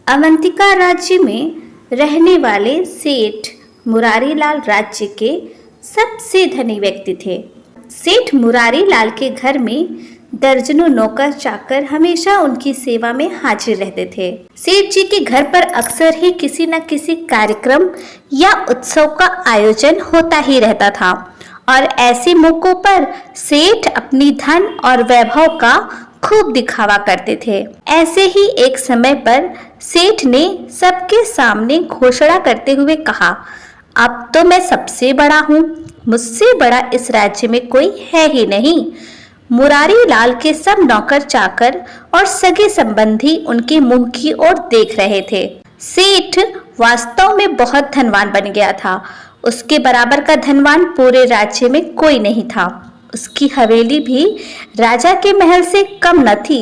अवंतिका राज्य में रहने वाले सेठ मुरारीलाल राज्य के सबसे धनी व्यक्ति थे। सेठ मुरारीलाल के घर में दर्जनों नौकर चाकर हमेशा उनकी सेवा में हाजिर रहते थे। सेठ जी के घर पर अक्सर ही किसी न किसी कार्यक्रम या उत्सव का आयोजन होता ही रहता था और ऐसे मौकों पर सेठ अपनी धन और वैभव का खूब दिखावा करते थे। ऐसे ही एक समय पर सेठ ने सबके सामने घोषणा करते हुए कहा, अब तो मैं सबसे बड़ा हूँ, मुझसे बड़ा इस राज्य में कोई है ही नहीं। मुरारीलाल के सब नौकर चाकर और सगे संबंधी उनके मुंह की ओर देख रहे थे। सेठ वास्तव में बहुत धनवान बन गया था। उसके बराबर का धनवान पूरे राज्य में कोई नहीं था। उसकी हवेली भी राजा के महल से कम न थी।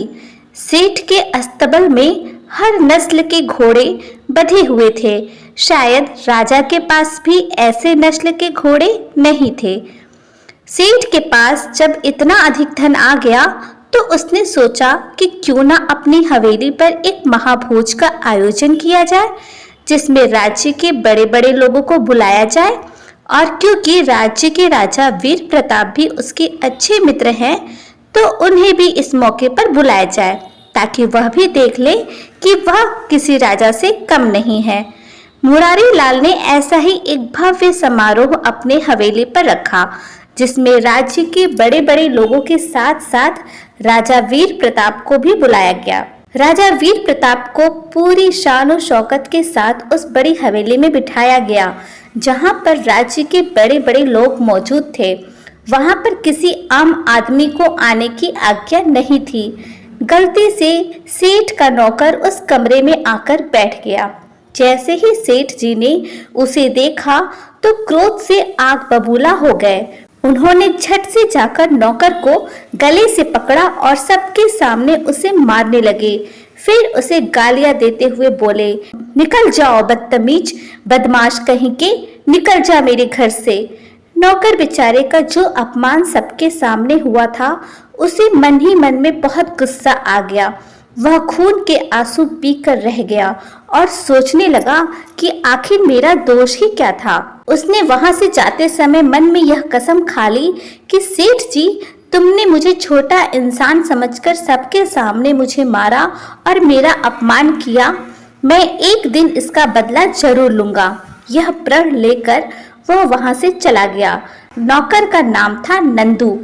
सेठ के अस्तबल में हर नस्ल के घोड़े बंधे हुए थे। शायद राजा के पास भी ऐसे नस्ल के घोड़े नहीं थे। सेठ के पास जब इतना अधिक धन आ गया तो उसने सोचा कि क्यों ना अपनी हवेली पर एक महाभोज का आयोजन किया जाए, जिसमें राज्य के बड़े बड़े लोगों को बुलाया जाए। और क्योंकि राज्य के राजा वीर प्रताप भी उसके अच्छे मित्र हैं, तो उन्हें भी इस मौके पर बुलाया जाए, ताकि वह भी देख ले कि वह किसी राजा से कम नहीं है। मुरारीलाल ने ऐसा ही एक भव्य समारोह अपने हवेली पर रखा, जिसमें राज्य के बड़े बड़े लोगों के साथ साथ राजा वीर प्रताप को भी बुलाया गया। राजा वीर प्रताप को पूरी शान और शौकत के साथ उस बड़ी हवेली में बिठाया गया, जहां पर राज्य के बड़े बड़े लोग मौजूद थे। वहां पर किसी आम आदमी को आने की आज्ञा नहीं थी। गलती से सेठ का नौकर उस कमरे में आकर बैठ गया। जैसे ही सेठ जी ने उसे देखा तो क्रोध से आग बबूला हो गए। उन्होंने झट से जाकर नौकर को गले से पकड़ा और सबके सामने उसे मारने लगे। फिर उसे गालियां देते हुए बोले, निकल जाओ बदतमीज, बदमाश कहीं के, निकल जा मेरे घर से। नौकर बेचारे का जो अपमान सबके सामने हुआ था, उसे मन ही मन में बहुत गुस्सा आ गया। वह खून के आंसू पीकर रह गया और सोचने लगा कि आखिर मेरा दोष ही क्या था। उसने वहां से जाते समय मन में यह कसम खा ली कि सेठ जी, तुमने मुझे छोटा इंसान समझकर सबके सामने मुझे मारा और मेरा अपमान किया। मैं एक दिन इसका बदला जरूर लूंगा। यह प्रण लेकर वह वहां से चला गया। नौकर का नाम था नंदू।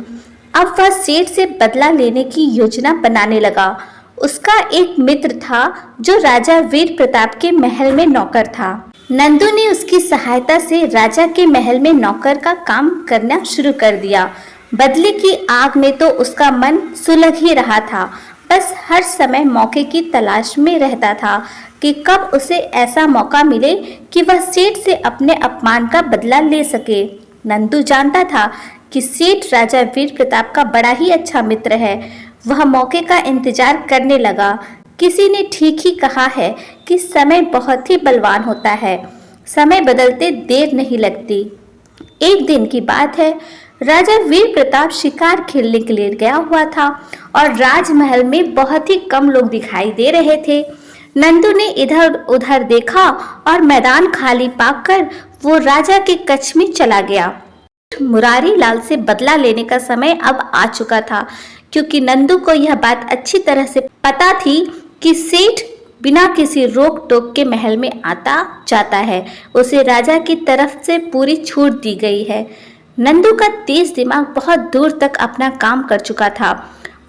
अब वह सेठ से बदला लेने की योजना बनाने लगा। उसका एक मित्र था जो राजा वीर प्रताप के महल में नौकर था। नंदू ने उसकी सहायता से राजा के महल में नौकर का काम करना शुरू कर दिया। बदले की आग में तो उसका मन सुलग ही रहा था। बस हर समय मौके की तलाश में रहता था कि कब उसे ऐसा मौका मिले कि वह सेठ से अपने अपमान का बदला ले सके। नंदू जानता था कि सेठ राजा वीर प्रताप का बड़ा ही अच्छा मित्र है। वह मौके का इंतजार करने लगा। किसी ने ठीक ही कहा है कि समय बहुत ही बलवान होता है, समय बदलते देर नहीं लगती। एक दिन की बात है, राजा वीर प्रताप शिकार खेलने के लिए गया हुआ था और राजमहल में बहुत ही कम लोग दिखाई दे रहे थे। नंदू ने इधर उधर देखा और मैदान खाली पाकर वो राजा के कक्ष में चला गया। मुरारीलाल से बदला लेने का समय अब आ चुका था, क्योंकि नंदू को यह बात अच्छी तरह से पता थी कि सेठ बिना किसी रोक टोक के महल में आता जाता है। उसे राजा की तरफ से पूरी छूट दी गई है। नंदू का तेज दिमाग बहुत दूर तक अपना काम कर चुका था।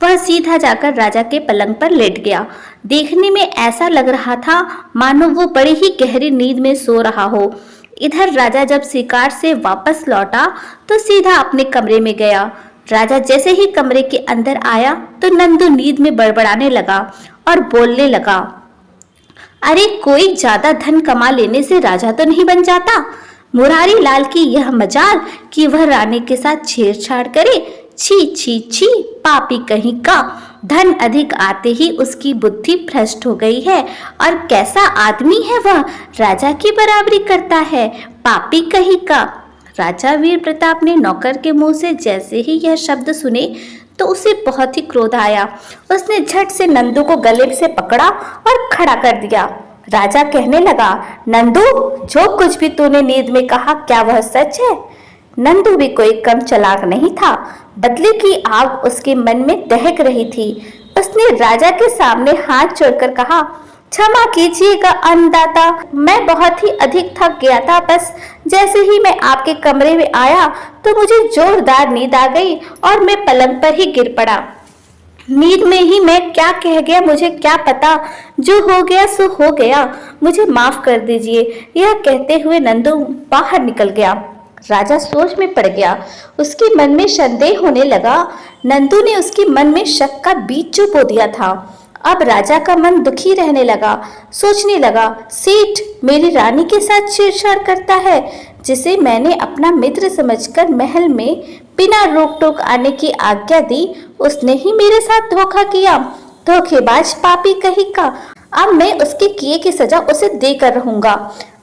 वह सीधा जाकर राजा के पलंग पर लेट गया। देखने में ऐसा लग रहा था मानो वो बड़ी ही गहरी नींद में सो रहा हो। इधर राजा जब शिकार से वापस लौटा तो सीधा अपने कमरे में गया। राजा जैसे ही कमरे के अंदर आया तो नंदू नींद में बड़बड़ाने लगा और बोलने लगा, अरे कोई ज्यादा धन कमा लेने से राजा तो नहीं बन जाता। मुरारीलाल की यह मजाल कि वह रानी के साथ छेड़छाड़ करे। छी छी छी, पापी कहीं का। धन अधिक आते ही उसकी बुद्धि भ्रष्ट हो गई है और कैसा आदमी है वह, राजा की बराबरी करता है, पापी कहीं का। राजा वीर प्रताप ने नौकर के मुंह से जैसे ही यह शब्द सुने तो उसे बहुत ही क्रोध आया। उसने झट से नंदू को गले से पकड़ा और खड़ा कर दिया। राजा कहने लगा, नंदू, जो कुछ भी तूने नींद में कहा क्या वह सच है? नंदू भी कोई कम चालाक नहीं था। बदले की आग उसके मन में दहक रही थी। उसने राजा के सामने हाथ जोड़कर कहा, क्षमा कीजिएगा अन्नदाता, मैं बहुत ही अधिक थक गया था। बस जैसे ही मैं आपके कमरे में आया तो मुझे जोरदार नींद आ गई और मैं पलंग पर ही गिर पड़ा। नींद में ही मैं क्या कह गया मुझे क्या पता, जो हो गया सो हो गया, मुझे माफ कर दीजिए। यह कहते हुए नंदू बाहर निकल गया। राजा सोच में पड़ गया। उसके मन में संदेह होने लगा। नंदू ने उसके मन में शक का बीज जो बो दिया था। अब राजा का मन दुखी रहने लगा। सोचने लगा, सेठ मेरी रानी के साथ छेड़छाड़ करता है, जिसे मैंने अपना मित्र समझकर महल में बिना रोक टोक आने की आज्ञा दी, उसने ही मेरे साथ धोखा किया। धोखेबाज पापी कहीं का। अब मैं उसके किए की सजा उसे देकर रहूंगा।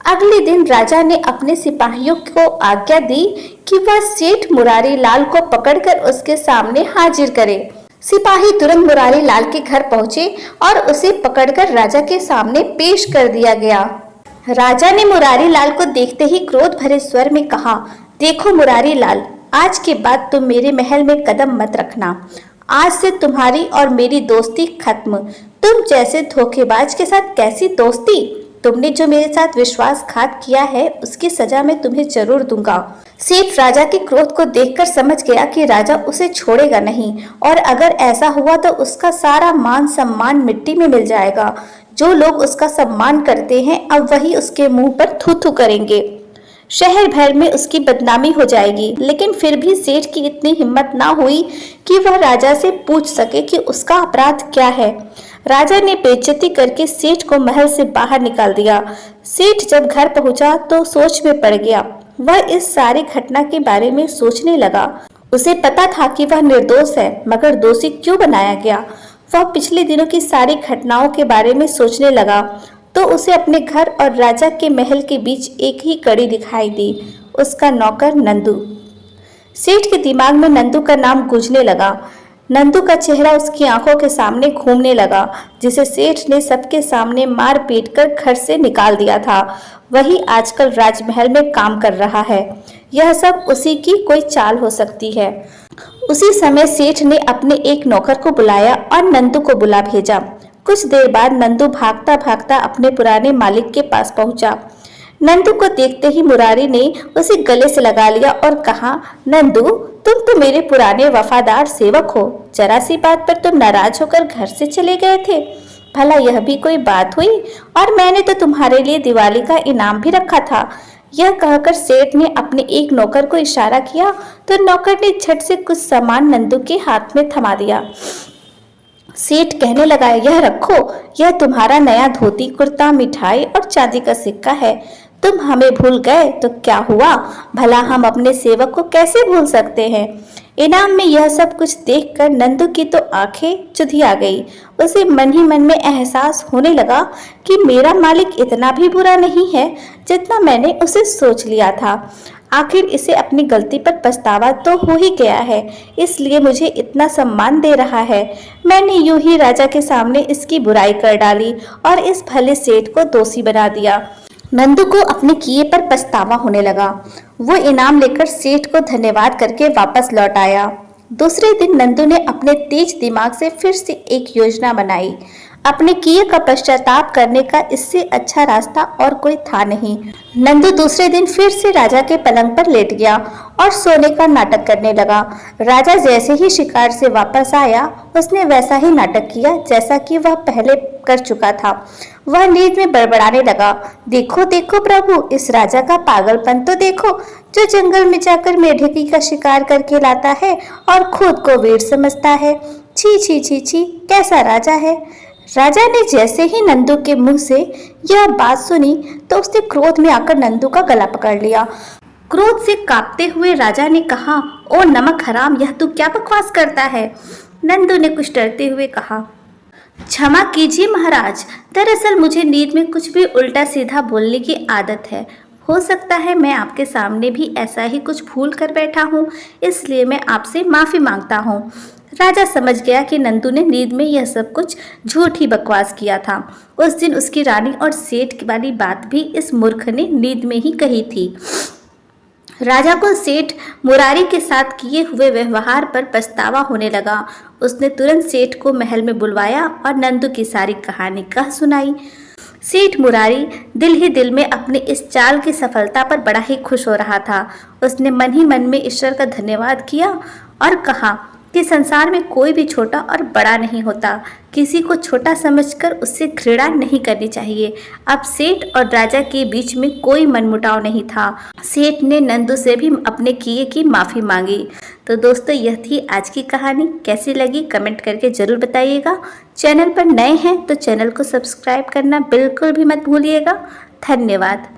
अगले दिन राजा ने अपने सिपाहियों को आज्ञा दी कि वह सेठ मुरारी लाल को पकड़कर उसके सामने हाजिर करे। सिपाही तुरंत मुरारी लाल के घर पहुंचे और उसे पकड़कर राजा के सामने पेश कर दिया गया। राजा ने मुरारी लाल को देखते ही क्रोध भरे स्वर में कहा, देखो मुरारी लाल, आज के बाद तुम मेरे महल में कदम मत रखना। आज से तुम्हारी और मेरी दोस्ती खत्म। तुम जैसे धोखेबाज के साथ कैसी दोस्ती? तुमने जो मेरे साथ विश्वासघात किया है उसकी सजा मैं तुम्हें जरूर दूंगा। सेठ राजा के क्रोध को देखकर समझ गया कि राजा उसे छोड़ेगा नहीं, और अगर ऐसा हुआ तो उसका सारा मान सम्मान मिट्टी में मिल जाएगा। जो लोग उसका सम्मान करते हैं अब वही उसके मुंह पर थू थू करेंगे। शहर भर में उसकी बदनामी हो जाएगी। लेकिन फिर भी सेठ की इतनी हिम्मत ना हुई कि वह राजा से पूछ सके कि उसका अपराध क्या है। राजा ने बेइज्जती करके सेठ को महल से बाहर निकाल दिया। सेठ जब घर पहुंचा तो सोच में पड़ गया। वह इस सारी घटना के बारे में सोचने लगा। उसे पता था कि वह निर्दोष है, मगर दोषी क्यों बनाया गया? वह पिछले दिनों की सारी घटनाओं के बारे में सोचने लगा तो उसे अपने घर और राजा के महल के बीच एक ही कड़ी दिखाई दी, उसका नौकर नंदू। सेठ के दिमाग में नंदू का नाम गूंजने लगा। नंदू का चेहरा उसकी आंखों के सामने घूमने लगा, जिसे सेठ ने सबके सामने मार पीट कर घर से निकाल दिया था। वही आजकल राजमहल में काम कर रहा है। यह सब उसी की कोई चाल हो सकती है। उसी समय सेठ ने अपने एक नौकर को बुलाया और नंदू को बुला भेजा। कुछ देर बाद नंदू भागता भागता अपने पुराने मालिक के पास पहुंचा। नंदू को देखते ही मुरारी ने उसे गले से लगा लिया और कहा, नंदू, तुम तो मेरे पुराने वफादार सेवक हो। जरा सी बात पर तुम नाराज होकर घर से चले गए थे। भला यह भी कोई बात हुई? और मैंने तो तुम्हारे लिए दिवाली का इनाम भी रखा था। यह कहकर सेठ ने अपने एक नौकर को इशारा किया तो नौकर ने झट से कुछ सामान नंदू के हाथ में थमा दिया। सेठ कहने लगा, यह रखो, यह तुम्हारा नया धोती कुर्ता, मिठाई और चांदी का सिक्का है। तुम हमें भूल गए तो क्या हुआ? भला हम अपने सेवक को कैसे भूल सकते हैं? इनाम में यह सब कुछ देखकर नंदू की तो आंखें चुधिया गई। उसे मन ही मन में एहसास होने लगा कि मेरा मालिक इतना भी बुरा नहीं है जितना मैंने उसे सोच लिया था। आखिर इसे अपनी गलती पर पछतावा तो हो ही गया है, इसलिए मुझे इतना सम्मान दे रहा है। मैंने यूं ही राजा के सामने इसकी बुराई कर डाली और इस भले सेठ को दोषी बना दिया। नंदू को अपने किए पर पछतावा होने लगा। वो इनाम लेकर सेठ को धन्यवाद करके वापस लौट आया। दूसरे दिन नंदू ने अपने तेज दिमाग से फिर से एक योजना बनाई। अपने किए का पश्चाताप करने का इससे अच्छा रास्ता और कोई था नहीं। नंदू दूसरे दिन फिर से राजा के पलंग पर लेट गया और सोने का नाटक करने लगा। राजा जैसे ही शिकार से वापस आया, उसने वैसा ही नाटक किया जैसा कि वह पहले कर चुका था। वह नींद में बड़बड़ाने लगा, देखो देखो प्रभु, इस राजा का पागलपन तो देखो, जो जंगल में जाकर मेढके का शिकार करके लाता है और खुद को वीर समझता है। छी छी छी छी, कैसा राजा है। राजा ने जैसे ही नंदू के मुंह से यह बात सुनी तो उसने क्रोध में आकर नंदू का गला पकड़ लिया। क्रोध से कांपते हुए राजा ने कहा, ओ नमक हराम, यह तू क्या बकवास करता है? नंदू ने कुछ डरते हुए कहा, क्षमा कीजिए महाराज, दरअसल मुझे नींद में कुछ भी उल्टा सीधा बोलने की आदत है। हो सकता है मैं आपके सामने भी ऐसा ही कुछ भूल कर बैठा हूँ, इसलिए मैं आपसे माफ़ी मांगता हूँ। राजा समझ गया कि नंदू ने नींद में यह सब कुछ झूठ ही बकवास किया था। उस दिन उसकी रानी और सेठ वाली बात भी इस मूर्ख ने नींद में ही कही थी। राजा को सेठ मुरारी के साथ किए हुए व्यवहार पर पछतावा होने लगा। उसने तुरंत सेठ को महल में बुलवाया और नंदू की सारी कहानी कह सुनाई। सेठ मुरारी दिल ही दिल में अपनी इस चाल की सफलता पर बड़ा ही खुश हो रहा था। उसने मन ही मन में ईश्वर का धन्यवाद किया और कहा कि संसार में कोई भी छोटा और बड़ा नहीं होता। किसी को छोटा समझकर उससे घृणा नहीं करनी चाहिए। अब सेठ और राजा के बीच में कोई मनमुटाव नहीं था। सेठ ने नंदू से भी अपने किए की माफ़ी मांगी। तो दोस्तों, यह थी आज की कहानी। कैसी लगी कमेंट करके ज़रूर बताइएगा। चैनल पर नए हैं तो चैनल को सब्सक्राइब करना बिल्कुल भी मत भूलिएगा। धन्यवाद।